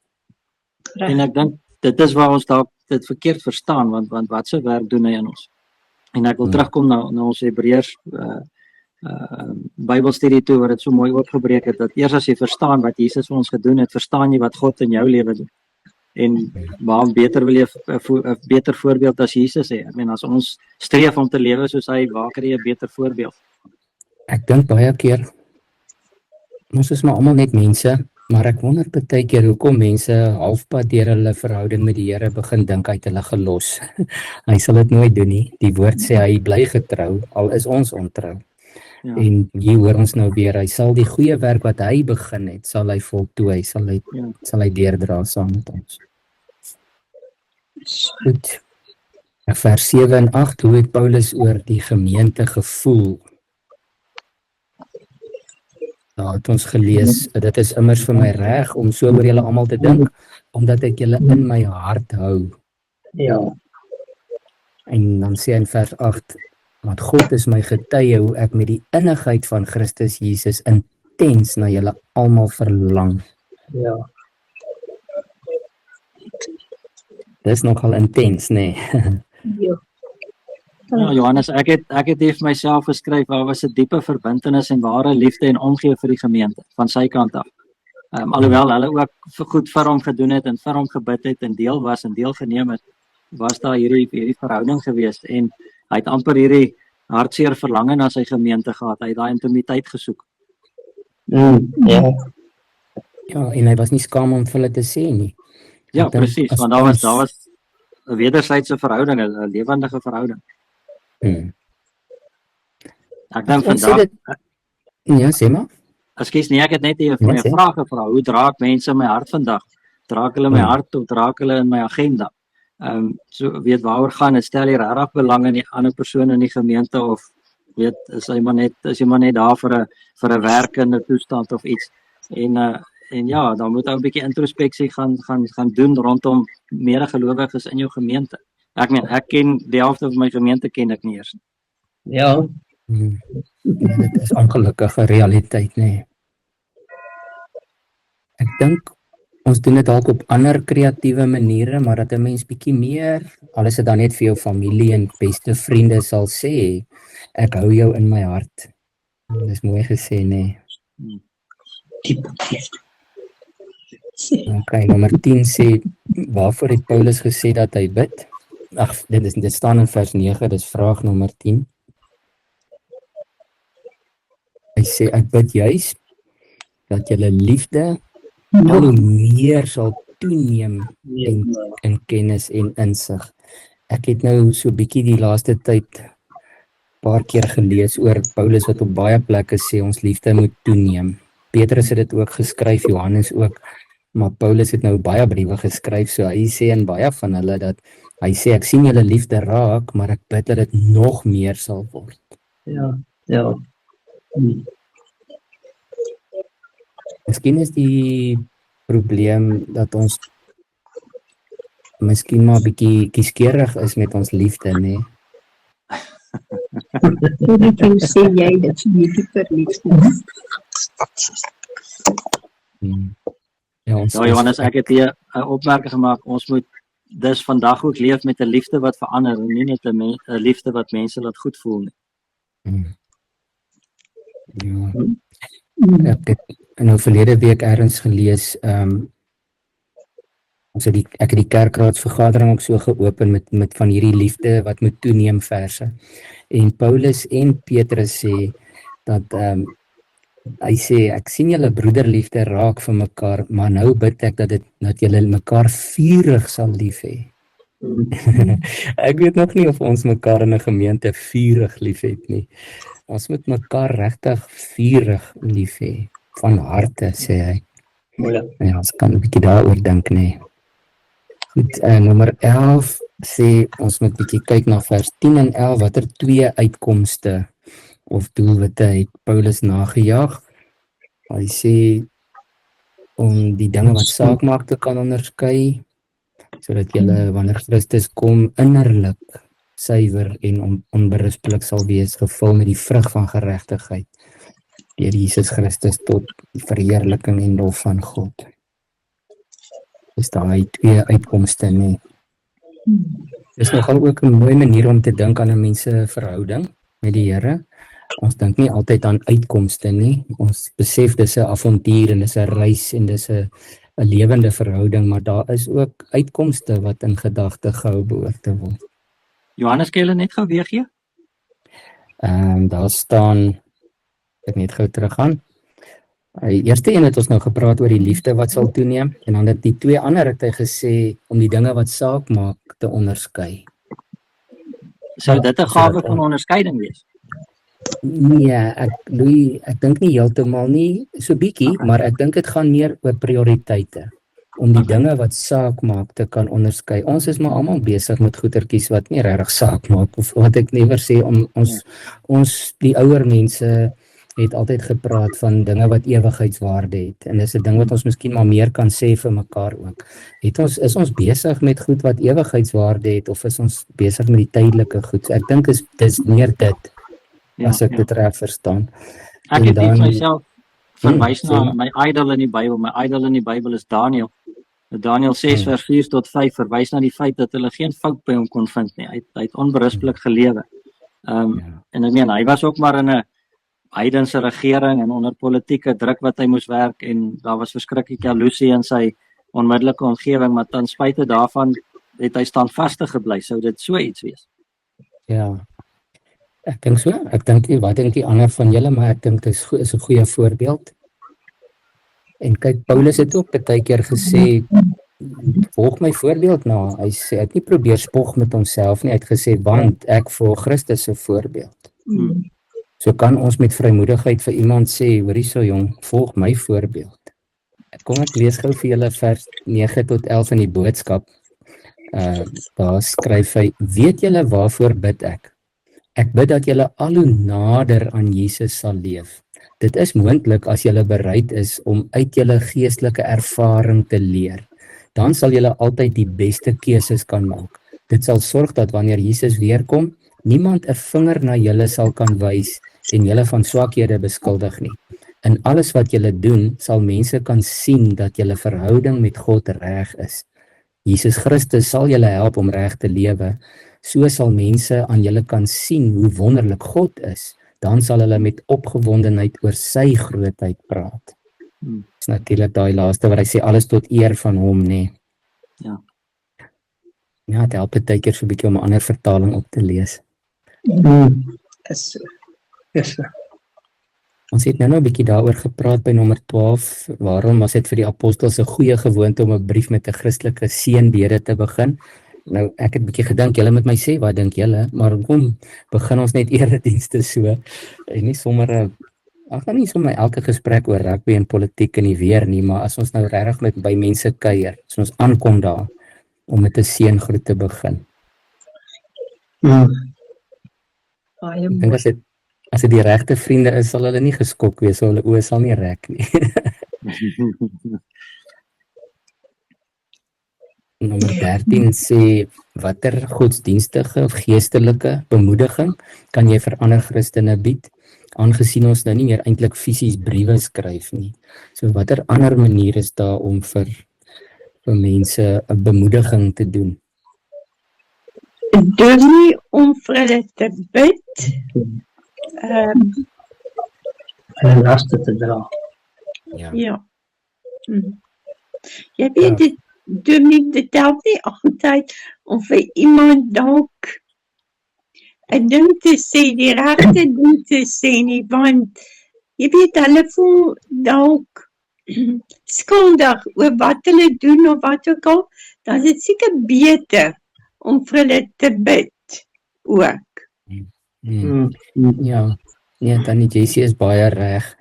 En ek dink dit is waar ons dalk dit verkeerd verstaan, want wat se werk doen hy aan ons? En ek wil terugkom na ons Hebreërs Bybelstudie toe, wat dit so mooi oopgebreek het, dat eers as jy verstaan wat Jesus vir ons gedoen het, verstaan jy wat God in jou lewe doen. En waarom beter wil jy 'n beter voorbeeld as Jesus hê? Ek meen, as ons streef om te lewe soos hy, waar kry jy 'n beter voorbeeld? Ek dink baie keer, ons is maar almal net mense, maar ek wonder baie keer hoekom mense halfpad deur hulle verhouding met die Here begin dink hy het hulle gelos. Hy sal dit nooit doen nie. Die woord sê hy bly getrou, al is ons ontrou. Ja. En hier hoor ons nou weer, hy sal die goeie werk wat hy begin het, sal hy voltooi, sal hy deurdra saam met ons. Goed. Vers 7 en 8, hoe het Paulus oor die gemeente gevoel? Daar het ons gelees, dit is immers vir my reg om so oor julle almal te dink, omdat ek julle in my hart hou. Ja. En dan sê hy in vers 8, want God is my getuie hoe ek met die innigheid van Christus Jesus intens na julle almal verlang. Ja. Dis nogal intens, nee. Ja. Ja, Johannes, ek het hier vir myself geskryf, daar was 'n diepe verbintenis en ware liefde en omgee vir die gemeente van sy kant af. Alhoewel hulle ook goed vir hom gedoen het en vir hom gebid het en deel was en deelgeneem het, was daar hierdie verhouding geweest en hy het amper hierdie hartseer verlange na sy gemeente gehad. Hy het daai intimiteit gesoek. Ja. Ja, en hy was nie skaam om vir hulle te sê nie. Ja, Ek dink presies, as want daar was 'n wederwysige verhouding, 'n lewendige verhouding. Ek dink Ons sê vandag, Ja, sê maar. ekskuus nee, ek het net 'n Ja, sê. vraag gevra. Hoe draak mense my hart vandag? Draak hulle my hart of draak hulle in my agenda? So weet waaroor gaan dit? Stel jy regtig belang in die ander persoon in die gemeente of weet is jy maar net daar vir 'n werkende toestand of iets? En ja, dan moet ou 'n bietjie introspeksie gaan doen rondom medegelowiges in jou gemeente. Ek meen, ek ken die helfte van my gemeente ken ek nie eers. Ja. Ja, dit is ongelukkige realiteit, nee. Ek dink ons doen dit dalk op ander kreatiewe maniere, maar dat 'n mens bietjie meer, al is dit dan net vir jou familie en beste vriende sal sê, ek hou jou in my hart. Dis mooi gesê, nee. Okay, nommer 10 sê, waarvoor het Paulus gesê dat hy bid? Ag, dit staan in vers 9, dis vraag nommer 10. Hy sê, ek bid juis dat julle liefde al hoe meer sal toeneem in kennis en insig. Ek het nou so bietjie die laaste tyd paar keer gelees oor Paulus wat op baie plekke sê ons liefde moet toeneem. Petrus het dit ook geskryf, Johannes ook, maar Paulus het nou baie briewe geskryf, so hy sê in baie van hulle dat hy sê ek sien julle liefde raak, maar ek bid dat dit nog meer sal word. Ja. Ja. Miskien is die probleem dat ons miskien maar 'n bietjie kieskeurig is met ons liefde, nee. Hoekom sê jy dat jy nie verliefd is? Ja, ons Ja, Johannes, ek het hier 'n opmerking gemaak. Ons moet dus vandag ook leef met 'n liefde wat verander en nie net 'n liefde wat mense laat goed voel nie. Ja. Ek het nou verlede week ergens gelees, ek het die kerkraadsvergadering ook so geopen met van hierdie liefde wat moet toeneem verse. En Paulus en Petrus sê dat hy sê ek sien julle broederliefde raak vir mekaar, maar nou bid ek dat julle mekaar vurig sal lief hê. Ek weet nog nie of ons mekaar in 'n gemeente vurig lief het nie. Ons moet mekaar regtig vurig lief hê, van harte, sê hy. Ja, ons kan 'n bietjie daaroor dink, nee. Goed, nommer 11 sê ons moet bietjie kyk na vers 10 en 11, watter twee uitkomste of doelwitte het Paulus nagejaag. Hy sê om die dinge wat saak maak te kan onderskei, sodat julle wanneer Christus kom innerlik suiwer en onberispelik sal wees, gevul met die vrug van geregtigheid deur Jesus Christus tot die verheerliking en lof van God. Dis daai twee uitkomste, nee. Dis nogal ook 'n mooi manier om te dink aan 'n mens se verhouding met die Here. Ons dink nie altyd aan uitkomste nie. Ons besef dis 'n avontuur en dis 'n reis en dis 'n lewende verhouding, maar daar is ook uitkomste wat in gedagte gehou behoort te word. Johannes, kan jy net gou weer gee? Daar staan, ek net gou teruggaan. Die eerste een het ons nou gepraat oor die liefde wat sal toeneem, en dan die twee ander het hy gesê om die dinge wat saak maak te onderskei. Sou dit 'n gawe van onderskeiding wees? Nee, ek dink nie heeltemal nie, so bietjie, maar ek dink dit gaan meer oor prioriteite. om die dinge wat saak maak te kan onderskei. Ons is maar almal besig met goetertjies wat nie regtig saak maak, of wat ek liewer sê, ons die ouer mense het altyd gepraat van dinge wat ewigheidswaarde het, en dis 'n ding wat ons miskien maar meer kan sê vir mekaar ook. Is ons besig met goed wat ewigheidswaarde het, of is ons besig met die tydelike goed? So ek dink dis meer dit, as ek dit reg verstaan. Ek het net myself verwys na sê, my idol in die Bybel. My idol in die Bybel is Daniël. Daniël 6 vers 4 tot 5 verwys na die feit dat hulle geen fout by hom kon vind nie. Hy het onberispelik gelewe. En ek meen, hy was ook maar in 'n heidense regering en onder politieke druk wat hy moes werk, en daar was verskriklik jaloesie in sy onmiddellike omgewing, maar ten spyte daarvan het hy standvastig gebly. Sou dit so iets wees? Ja, ek dink so. Ek dink nie, wat dink die ander van julle, maar ek dink dit is 'n goeie voorbeeld. En kyk, Paulus het ook baie keer gesê, volg my voorbeeld na. Hy sê, hy het nie probeer spog met homself nie, hy het gesê, want ek volg Christus se voorbeeld. So kan ons met vrymoedigheid vir iemand sê, hoorie so jong, volg my voorbeeld. Kom ek lees gou vir julle vers 9 tot 11 in die boodskap. Daar skryf hy, weet julle waarvoor bid ek? Ek bid dat julle al hoe nader aan Jesus sal leef. Dit is moontlik as julle bereid is om uit julle geestelike ervaring te leer. Dan sal julle altyd die beste keuses kan maak. Dit sal sorg dat wanneer Jesus weer kom, niemand 'n vinger na julle sal kan wys en julle van swakhede beskuldig nie. In alles wat julle doen, sal mense kan sien dat julle verhouding met God reg is. Jesus Christus sal julle help om reg te lewe. So sal mense aan julle kan sien hoe wonderlik God is. Dan sal hulle met opgewondenheid oor sy grootheid praat. Dis natuurlik daai laaste wat hy sê, alles tot eer van hom, nê. Ja, dit help baie keer so 'n bietjie om 'n ander vertaling op te lees. Is so. Is so. Ons het nou 'n bietjie daaroor gepraat by nommer 12. Waarom was dit vir die apostels 'n goeie gewoonte om 'n brief met 'n Christelike seënbede te begin? Nou, ek het 'n bietjie gedink, julle moet my sê, wat dink julle? Maar kom, begin ons net eredienste so. En nie sommer, ek gaan nie sommer elke gesprek oor rugby en politiek in die weer nie, maar as ons nou regtig met by mense kuier, as ons aankom daar, om met 'n seëngroet te begin. Baie Ek dink as dit die regte vriende is, sal hulle nie geskok wees, so hulle oë sal nie rek nie. Nommer 13 sê, watter godsdienstige of geestelike bemoediging kan jy vir ander Christene bied, aangesien ons nou nie meer eintlik fisies briewe skryf nie. So watter ander manier is daar om vir mense 'n bemoediging te doen? Doen nie om vir hulle te bid. En laste te dra. Ja. Jy weet, dit help nie altyd om vir iemand dalk 'n ding te sê, die regte ding te sê nie, want jy weet, hulle voel dalk skuldig oor wat hulle doen of wat ook al, dan is dit seker beter om vir hulle te bid ook. Ja, Tannie Jessie is baie reg.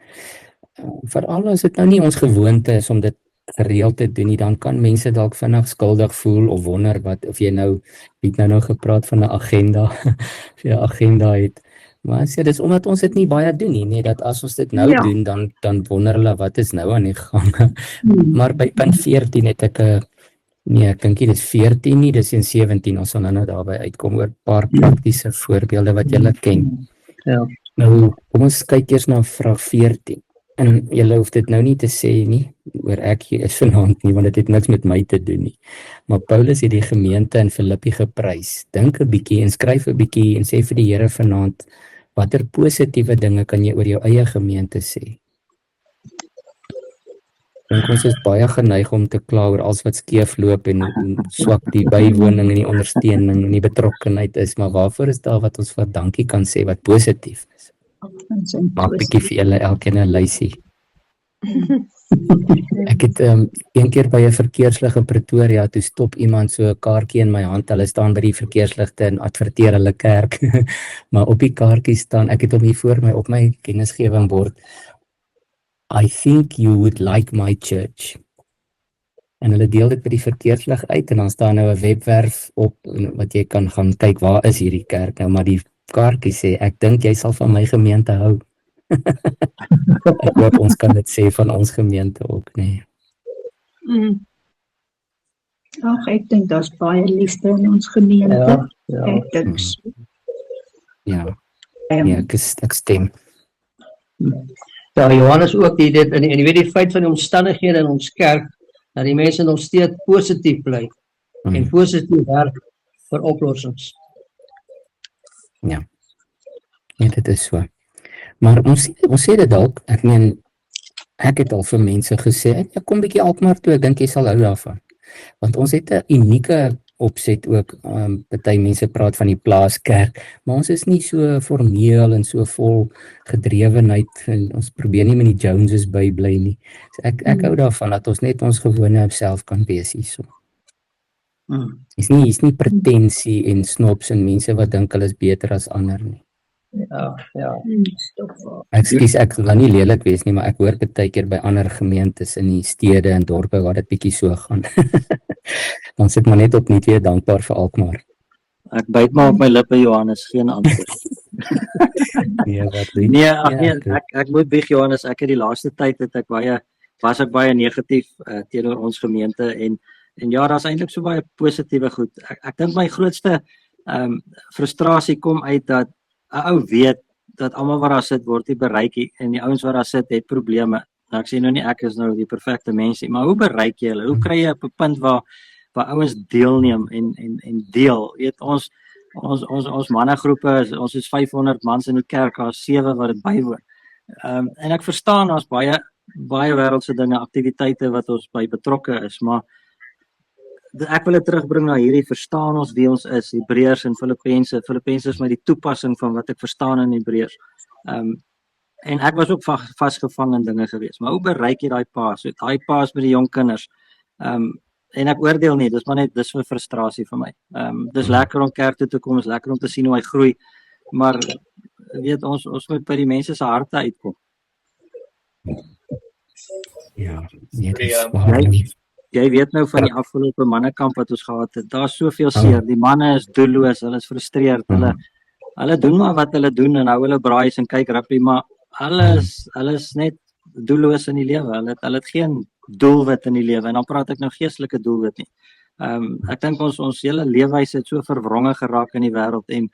Veral as dit nou nie ons gewoonte is om dit gereeld te doen nie, dan kan mense dalk vinnig skuldig voel of wonder of jy nou, het nou gepraat van 'n agenda, of jy 'n agenda het. Maar as jy, dis omdat ons dit nie baie doen nie, net dat as ons dit nou doen, dan wonder hulle wat is nou aan die gang. Maar by punt 14 het ek ek dink nie dis 14 nie, dis in 17, ons sal nou daarby uitkom oor 'n paar praktiese voorbeelde wat julle ken. Ja. Nou, kom ons kyk eers na vraag 14. En julle hoef dit nou nie te sê nie, oor ek hier is vanaand nie, want dit het niks met my te doen nie. Maar Paulus het die gemeente in Filippi geprys. Dink 'n bietjie en skryf 'n bietjie en sê vir die Here vanaand, watter positiewe dinge kan jy oor jou eie gemeente sê? En ons is baie geneig om te kla oor alles wat skeef loop en swak die bywoning en die ondersteuning en die betrokkenheid is, maar waarvoor is daar wat ons vir dankie kan sê wat positief is? Maak 'n bietjie vir julle elkeen 'n lysie. Ek het een keer by 'n verkeerslig in Pretoria, toe stop iemand so 'n kaartjie in my hand. Hulle staan by die verkeersligte en adverteer hulle kerk. Maar op die kaartjie staan, ek het hom hier voor my op my kennisgewing bord, I think you would like my church. en hulle deel dit by die verkeerslig uit en dan staan nou 'n webwerf op wat jy kan gaan kyk waar is hierdie kerk nou, maar die kaartjie sê ek dink jy sal van my gemeente hou. Ek hoop ons kan dit sê van ons gemeente ook, nee. Ag, ek dink daar's baie liefde in ons gemeente. Ek dink so. Ja, nee, ek stem. Ja, Johannes ook dit en jy weet die feit van die omstandighede in ons kerk dat die mense nog steeds positief bly en positief werk vir oplossings. Ja, dit is so. Maar ons sê dit dalk, ek meen, ek het al vir mense gesê, ja, kom bietjie Alkmaar toe, ek dink jy sal hou daarvan. Want ons het 'n unieke opset ook, party mense praat van die plaaskerk, maar ons is nie so formeel en so vol gedrewenheid, en ons probeer nie met die Joneses bybly nie. So ek hou daarvan, dat ons net ons gewone self kan wees hierso. Is nie pretensie en snobs en mense wat dink hulle is beter as ander nie. Ja. Ekskuus, ek wil nie lelik wees nie, maar ek hoor baie keer by ander gemeentes in die stede en dorpe waar dit bietjie so gaan. Dan sit maar net opnuut weer dankbaar vir Alkmaar. Ek byt maar op my lippe, Johannes, geen antwoord. Ek moet bieg, Johannes, ek het die laaste tyd was ek baie negatief teenoor ons gemeente en ja, daar's eintlik so baie positiewe goed. Ek dink my grootste frustrasie kom uit dat 'n ou weet dat almal wat daar sit word nie bereik nie en die ouens wat daar sit het probleme. Nou ek sê nou nie ek is nou die perfekte mens nie, maar hoe bereik jy hulle? Hoe kry jy op 'n punt waar ouens deelneem en deel? Weet ons mannegroepe, ons is 500 mans in die kerk, daar's 7 wat dit bywoon. En ek verstaan daar's baie wêreldse dinge, aktiwiteite wat ons by betrokke is, maar ek wil dit terugbring na hierdie verstaan ons wie ons is, Hebreërs en Filippense. Filippense is maar die toepassing van wat ek verstaan in Hebreërs. En ek was ook vasgevang in dinge gewees. Maar hoe bereik jy daai paas? Daai paas met die jong kinders. En ek oordeel nie, dis vir frustrasie vir my. Dis lekker om kerk toe te kom, is lekker om te sien hoe hy groei. Maar weet ons moet by die mense se harte uitkom. Ja, dit is waar. Jy weet nou van die afgelope mannekamp wat ons gehad het. Daar's soveel seer. Die manne is doelloos, hulle is frustreerd. Hulle doen maar wat hulle doen en hou hulle braais en kyk rugby, maar hulle is net doelloos in die lewe. Hulle het geen doelwit in die lewe en dan praat ek nou geestelike doelwit nie. Ek dink ons hele leefwyse het so verwronge geraak in die wêreld en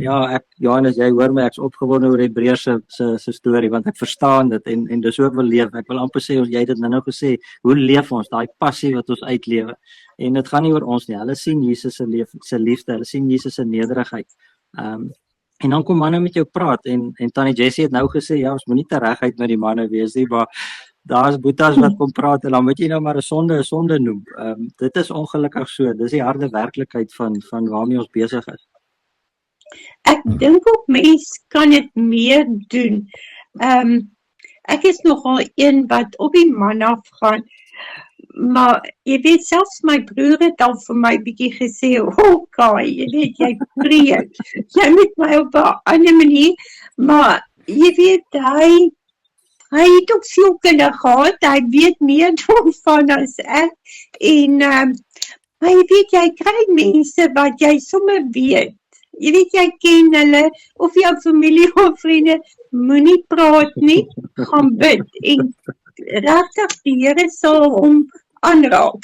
ja, Johannes, jy hoor my, ek's opgewonde oor Hebreërs se storie want ek verstaan dit en dis ook wil leef. Ek wil amper sê jy het dit nou gesê, hoe leef ons daai passie wat ons uitlewe? En dit gaan nie oor ons nie. Hulle sien Jesus se liefde, hulle sien Jesus se nederigheid. En dan kom manne met jou praat en Tannie Jessie het nou gesê ja, ons moenie te reguit met die manne wees nie, maar daar's boetas wat kom praat en dan moet jy nou maar 'n sonde noem. Dit is ongelukkig so. Dis die harde werklikheid van waarmee ons besig is. Ek dink ook mens kan dit meer doen. Ek is nogal een wat op die man afgaan. Maar jy weet, selfs my broer het al vir my bietjie gesê, Kai, jy weet, jy preek. Jy moet my op 'n ander manier, maar jy weet, hy het ook veel kinders gehad, hy weet meer daarvan as ek. En maar jy weet, jy kry mense wat jy sommer weet. Jy weet, jy ken hulle, of jou familie of vriende, moenie praat nie, gaan bid, en regtig die Here sal hom aanraak.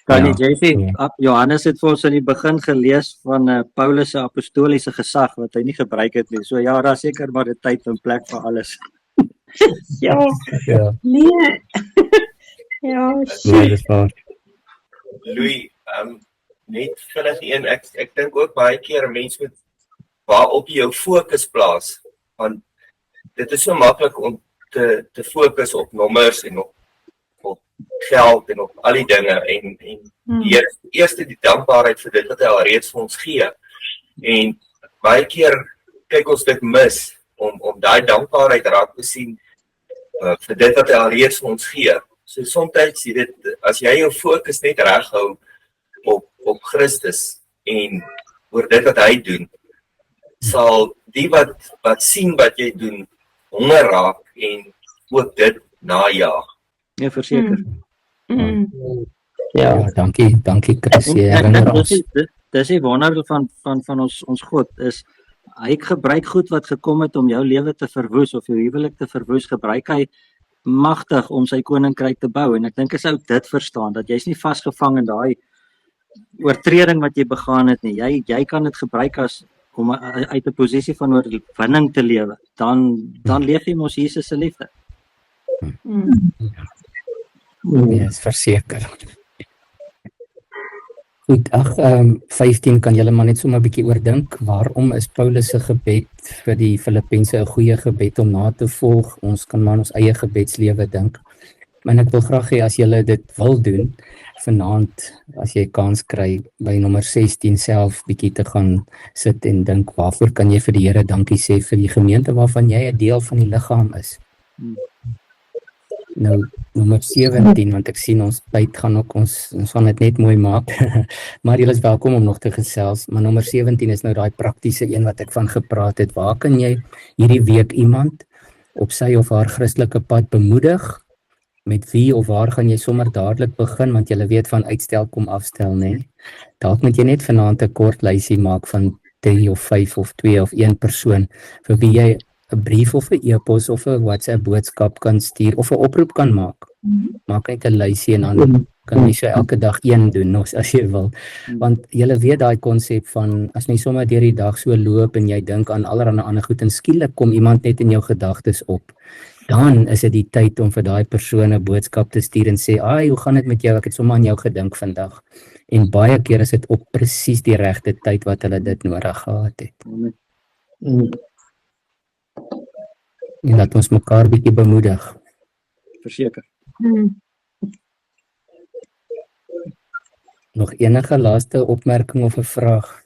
Kan jy sê, Johannes het vir ons in die begin gelees van Paulus se apostoliese gesag, wat hy nie gebruik het nie, so ja, daar seker maar 'n tyd en plek vir alles. Ja, nee, ja, Nee, dis waar. Louis, net vinnig een, ek dink ook baie keer 'n mens moet waarop jy jou fokus plaas, want dit is so maklik om te fokus op nommers en op geld en op al die dinge en die eerste die dankbaarheid vir dit wat hy al reeds vir ons gee. En baie keer kyk ons dit mis om daai dankbaarheid raak te sien vir dit wat hy al reeds vir ons gee. So soms sien dit as jy jou fokus net reg hou op Christus en oor dit wat hy doen, sal die wat sien wat jy doen honger raak en ook dit najaag. Ja, verseker. Ja, Ja, dankie Chris. Jy herinner ons. Dis die wonder van ons God is hy gebruik goed wat gekom het om jou lewe te verwoes of jou huwelik te verwoes, gebruik hy magtig om sy koninkryk te bou en ek dink as ou dit verstaan dat jy's nie vasgevang in daai oortreding wat jy begaan het nie. Jy kan dit gebruik as om uit 'n posisie van oorwinning te lewe. Dan leef jy mos Jesus se liefde. Ja, is verseker. Goed, 15 kan julle maar net so 'n bietjie oordink. Waarom is Paulus se gebed vir die Filippense 'n goeie gebed om na te volg? Ons kan maar ons eie gebedslewe dink. Maar ek wil graag hê as julle dit wil doen, vanaand as jy kans kry by nommer 16 self bietjie te gaan sit en dink waarvoor kan jy vir die Here dankie sê vir die gemeente waarvan jy 'n deel van die liggaam is. Nou nommer 17 want ek sien ons tyd gaan ook ons gaan dit net mooi maak. Maar julle is welkom om nog te gesels, maar nommer 17 is nou daai praktiese een wat ek van gepraat het. Waar kan jy hierdie week iemand op sy of haar Christelike pad bemoedig? Met wie of waar gaan jy sommer dadelik begin want jy weet van uitstel kom afstel, nê? Dalk moet jy net vanaand 'n kort lysie maak van 3 of 5 of 2 of 1 persoon vir wie jy 'n brief of 'n e-pos of 'n WhatsApp boodskap kan stuur of 'n oproep kan maak. Maak net 'n lysie en dan kan jy so elke dag een doen as jy wil. Want jy weet daai konsep van as jy sommer deur die dag so loop en jy dink aan allerlei ander goed en skielik kom iemand net in jou gedagtes op. Dan is dit die tyd om vir daai persoon 'n boodskap te stuur en sê, "Ai, hoe gaan dit met jou? Ek het sommer aan jou gedink vandag." En baie keer is dit op presies die regte tyd wat hulle dit nodig gehad het. En dat ons mekaar bietjie bemoedig. Verseker. Nog enige laaste opmerking of 'n vraag?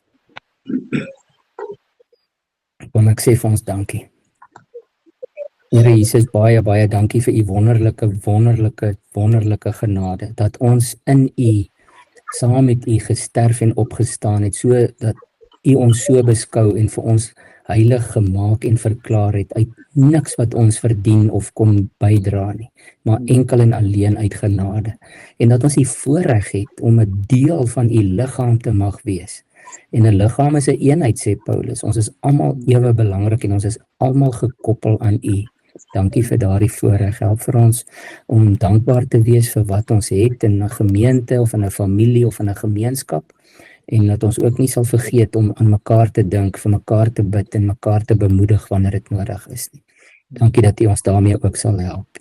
Kom ek sê vir ons dankie. Here Jesus, baie dankie vir u wonderlike genade dat ons in u saam met u gesterf en opgestaan het, so dat u ons so beskou en vir ons heilig gemaak en verklaar het uit niks wat ons verdien of kom bydra nie, maar enkel en alleen uit genade. En dat ons die voorreg het om 'n deel van u liggaam te mag wees. En 'n liggaam is 'n eenheid, sê Paulus. Ons is almal ewe belangrik en ons is almal gekoppel aan u. Dankie vir daardie voorreg. Help vir ons om dankbaar te wees vir wat ons het in 'n gemeente of in 'n familie of in 'n gemeenskap. En dat ons ook nie sal vergeet om aan mekaar te dink, vir mekaar te bid en mekaar te bemoedig wanneer dit nodig is nie. Dankie dat u ons daarmee ook sal help.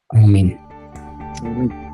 Amen. Amen.